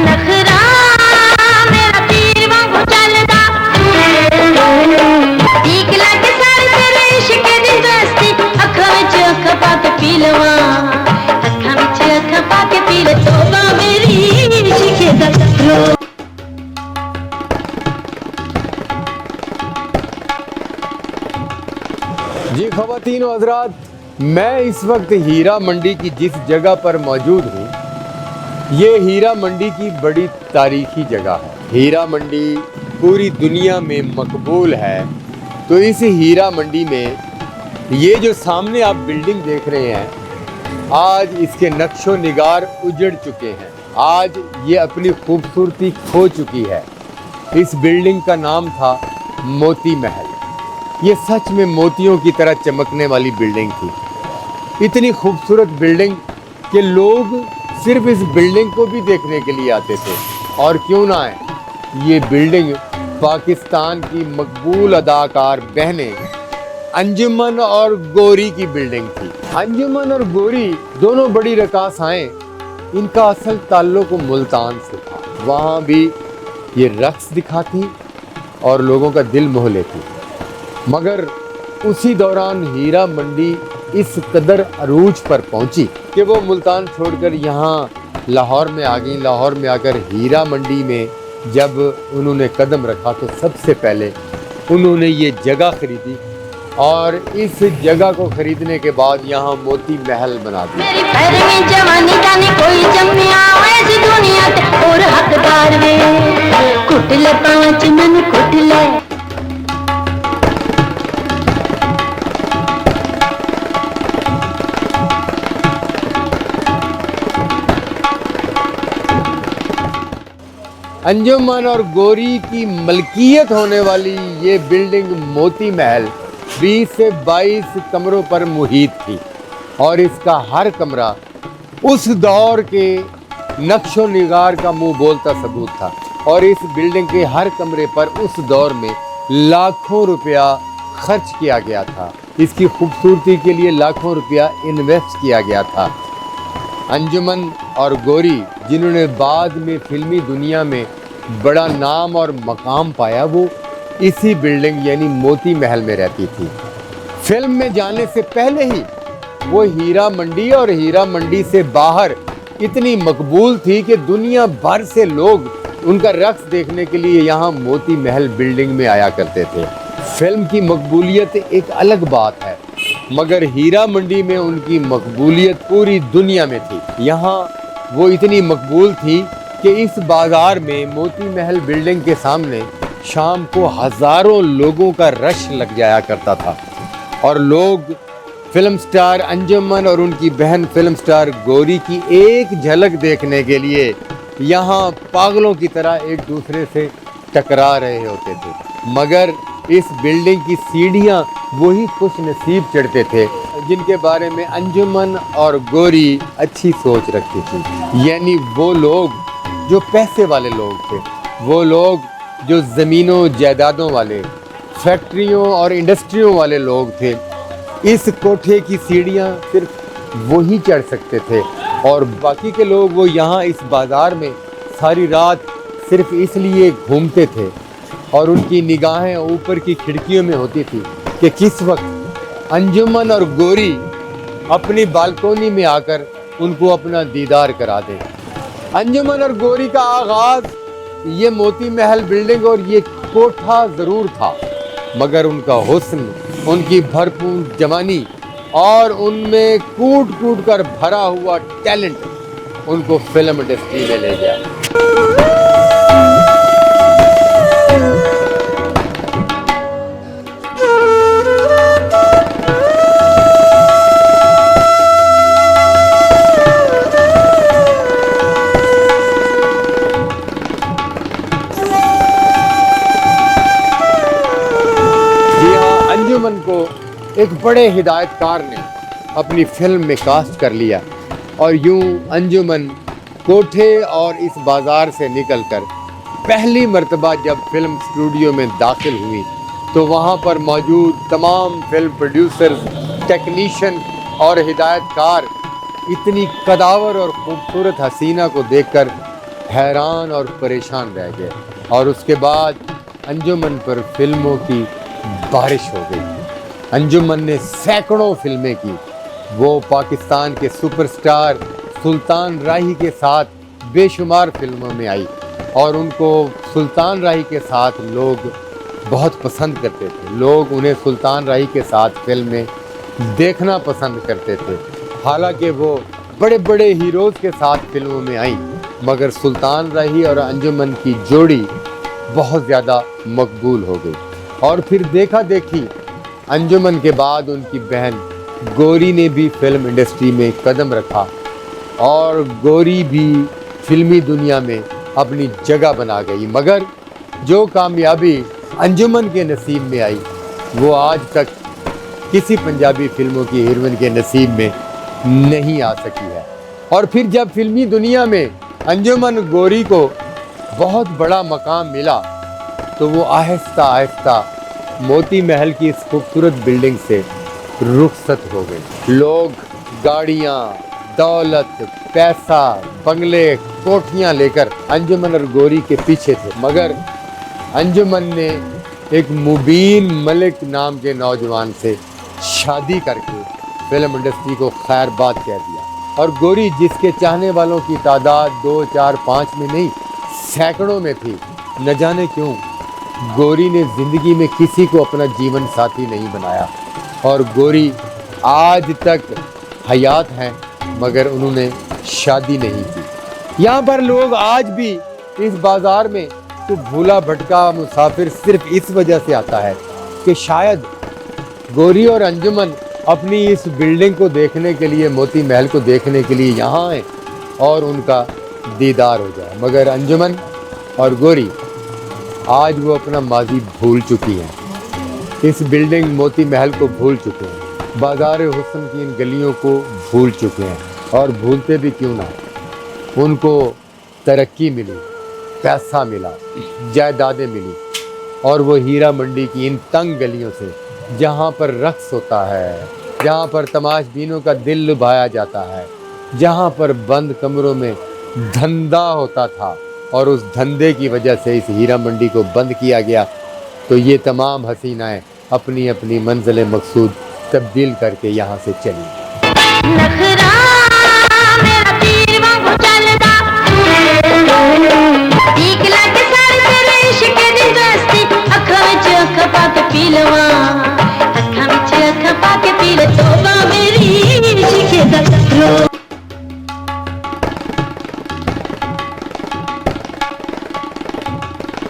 नखरा मेरा तीर वांगू चलदा ठीक लगे सारे तेरे इश्क दी दोस्ती अखां विच अखां पा के पी लवां अखां विच अखां पा के पी ले तौबा मेरी इश्क दा रो। जी ख़वातीन और हज़रात, मैं इस वक्त हीरा मंडी की जिस जगह पर मौजूद हूँ, ये हीरा मंडी की बड़ी तारीखी जगह है। हीरा मंडी पूरी दुनिया में मकबूल है। तो इस हीरा मंडी में ये जो सामने आप बिल्डिंग देख रहे हैं, आज इसके नक्शो निगार उजड़ चुके हैं। आज ये अपनी खूबसूरती खो चुकी है। इस बिल्डिंग का नाम था मोती महल। ये सच में मोतियों की तरह चमकने वाली बिल्डिंग थी। इतनी खूबसूरत बिल्डिंग कि लोग सिर्फ इस बिल्डिंग को भी देखने के लिए आते थे। और क्यों ना आए, ये बिल्डिंग पाकिस्तान की मकबूल अदाकार बहनें अंजुमन और गौरी की बिल्डिंग थी। अंजुमन और गौरी दोनों बड़ी रकासाएं, इनका असल ताल्लुक मुल्तान से था। वहाँ भी ये रक्स दिखाती और लोगों का दिल मोह लेती। मगर उसी दौरान हीरा मंडी इस कदर अरूज पर पहुंची कि वो मुल्तान छोड़कर यहाँ लाहौर में आ गई। लाहौर में आकर हीरा मंडी में जब उन्होंने कदम रखा तो सबसे पहले उन्होंने ये जगह खरीदी और इस जगह को खरीदने के बाद यहाँ मोती महल बना दिया। मेरी पैर में जवानी जाने कोई जम्मिया ऐसी दुनिया ते और हकदार वे कुटले पांच मन कुटले। अंजुमन और गौरी की मलकियत होने वाली ये बिल्डिंग मोती महल 20 से 22 कमरों पर मुहित थी और इसका हर कमरा उस दौर के नक्शो निगार का मुंह बोलता सबूत था। और इस बिल्डिंग के हर कमरे पर उस दौर में लाखों रुपया खर्च किया गया था। इसकी खूबसूरती के लिए लाखों रुपया इन्वेस्ट किया गया था। अंजुमन और गौरी, जिन्होंने बाद में फिल्मी दुनिया में बड़ा नाम और मकाम पाया, वो इसी बिल्डिंग यानी मोती महल में रहती थी। फिल्म में जाने से पहले ही वो हीरा मंडी और हीरा मंडी से बाहर इतनी मकबूल थी कि दुनिया भर से लोग उनका रक्स देखने के लिए यहाँ मोती महल बिल्डिंग में आया करते थे। फिल्म की मकबूलियत एक अलग बात है, मगर हीरा मंडी में उनकी मकबूलियत पूरी दुनिया में थी। यहाँ वो इतनी मकबूल थी कि इस बाजार में मोती महल बिल्डिंग के सामने शाम को हज़ारों लोगों का रश लग जाया करता था और लोग फिल्म स्टार अंजुमन और उनकी बहन फिल्म स्टार गौरी की एक झलक देखने के लिए यहाँ पागलों की तरह एक दूसरे से टकरा रहे होते थे। मगर इस बिल्डिंग की सीढ़ियाँ वही खुश नसीब चढ़ते थे जिनके बारे में अंजुमन और गौरी अच्छी सोच रखती थी। यानी वो लोग जो पैसे वाले लोग थे, वो लोग जो ज़मीनों जायदादों वाले, फैक्ट्रियों और इंडस्ट्रियों वाले लोग थे। इस कोठे की सीढ़ियाँ सिर्फ वही चढ़ सकते थे और बाकी के लोग वो यहाँ इस बाज़ार में सारी रात सिर्फ इसलिए घूमते थे और उनकी निगाहें ऊपर की खिड़कियों में होती थी कि किस वक्त अंजुमन और गौरी अपनी बालकोनी में आकर उनको अपना दीदार करा दें। अंजुमन और गौरी का आगाज़ ये मोती महल बिल्डिंग और ये कोठा ज़रूर था, मगर उनका हुस्न, उनकी भरपूर जवानी और उनमें कूट कूट कर भरा हुआ टैलेंट उनको फिल्म इंडस्ट्री में ले गया। अंजुमन को एक बड़े हिदायतकार ने अपनी फिल्म में कास्ट कर लिया और यूं अंजुमन कोठे और इस बाज़ार से निकलकर पहली मर्तबा जब फिल्म स्टूडियो में दाखिल हुई तो वहाँ पर मौजूद तमाम फिल्म प्रोड्यूसर्स, टेक्नीशियन और हिदायतकार इतनी कदावर और ख़ूबसूरत हसीना को देखकर हैरान और परेशान रह गए। और उसके बाद अंजुमन पर फिल्मों की बारिश हो गई। अंजुमन ने सैकड़ों फिल्में की। वो पाकिस्तान के सुपरस्टार सुल्तान राही के साथ बेशुमार फिल्मों में आई और उनको सुल्तान राही के साथ लोग बहुत पसंद करते थे। लोग उन्हें सुल्तान राही के साथ फिल्में देखना पसंद करते थे। हालांकि वो बड़े बड़े हीरोज़ के साथ फिल्मों में आई, मगर सुल्तान राही और अंजुमन की जोड़ी बहुत ज़्यादा मकबूल हो गई। और फिर देखा देखी अंजुमन के बाद उनकी बहन गौरी ने भी फिल्म इंडस्ट्री में कदम रखा और गौरी भी फिल्मी दुनिया में अपनी जगह बना गई। मगर जो कामयाबी अंजुमन के नसीब में आई वो आज तक किसी पंजाबी फिल्मों की हीरोइन के नसीब में नहीं आ सकी है। और फिर जब फिल्मी दुनिया में अंजुमन गौरी को बहुत बड़ा मकाम मिला तो वो आहिस्ता आहिस्ता मोती महल की इस खूबसूरत बिल्डिंग से रुखसत हो गई। लोग गाड़ियाँ, दौलत, पैसा, बंगले, कोठियाँ लेकर अंजुमन और गौरी के पीछे थे, मगर अंजुमन ने एक मुबीन मलिक नाम के नौजवान से शादी करके फिल्म इंडस्ट्री को खैरबाद कह दिया। और गौरी, जिसके चाहने वालों की तादाद 2, 4, 5 में नहीं सैकड़ों में थी, न जाने क्यों गौरी ने ज़िंदगी में किसी को अपना जीवन साथी नहीं बनाया। और गौरी आज तक हयात हैं, मगर उन्होंने शादी नहीं की। यहाँ पर लोग आज भी इस बाज़ार में तो भूला भटका मुसाफिर सिर्फ इस वजह से आता है कि शायद गौरी और अंजुमन अपनी इस बिल्डिंग को देखने के लिए, मोती महल को देखने के लिए यहाँ आए और उनका दीदार हो जाए। मगर अंजुमन और गौरी आज वो अपना माजी भूल चुकी हैं, इस बिल्डिंग मोती महल को भूल चुके हैं, बाज़ार हुस्न की इन गलियों को भूल चुके हैं। और भूलते भी क्यों ना, उनको तरक्की मिली, पैसा मिला, जायदादें मिली और वो हीरा मंडी की इन तंग गलियों से, जहाँ पर रक्स होता है, जहाँ पर तमाशबीनों का दिल लुभाया जाता है, जहाँ पर बंद कमरों में धंधा होता था और उस धंधे की वजह से इस हीरा मंडी को बंद किया गया, तो ये तमाम हसीनाएं अपनी अपनी मंजिल मकसूद तब्दील करके यहाँ से चली। नखरा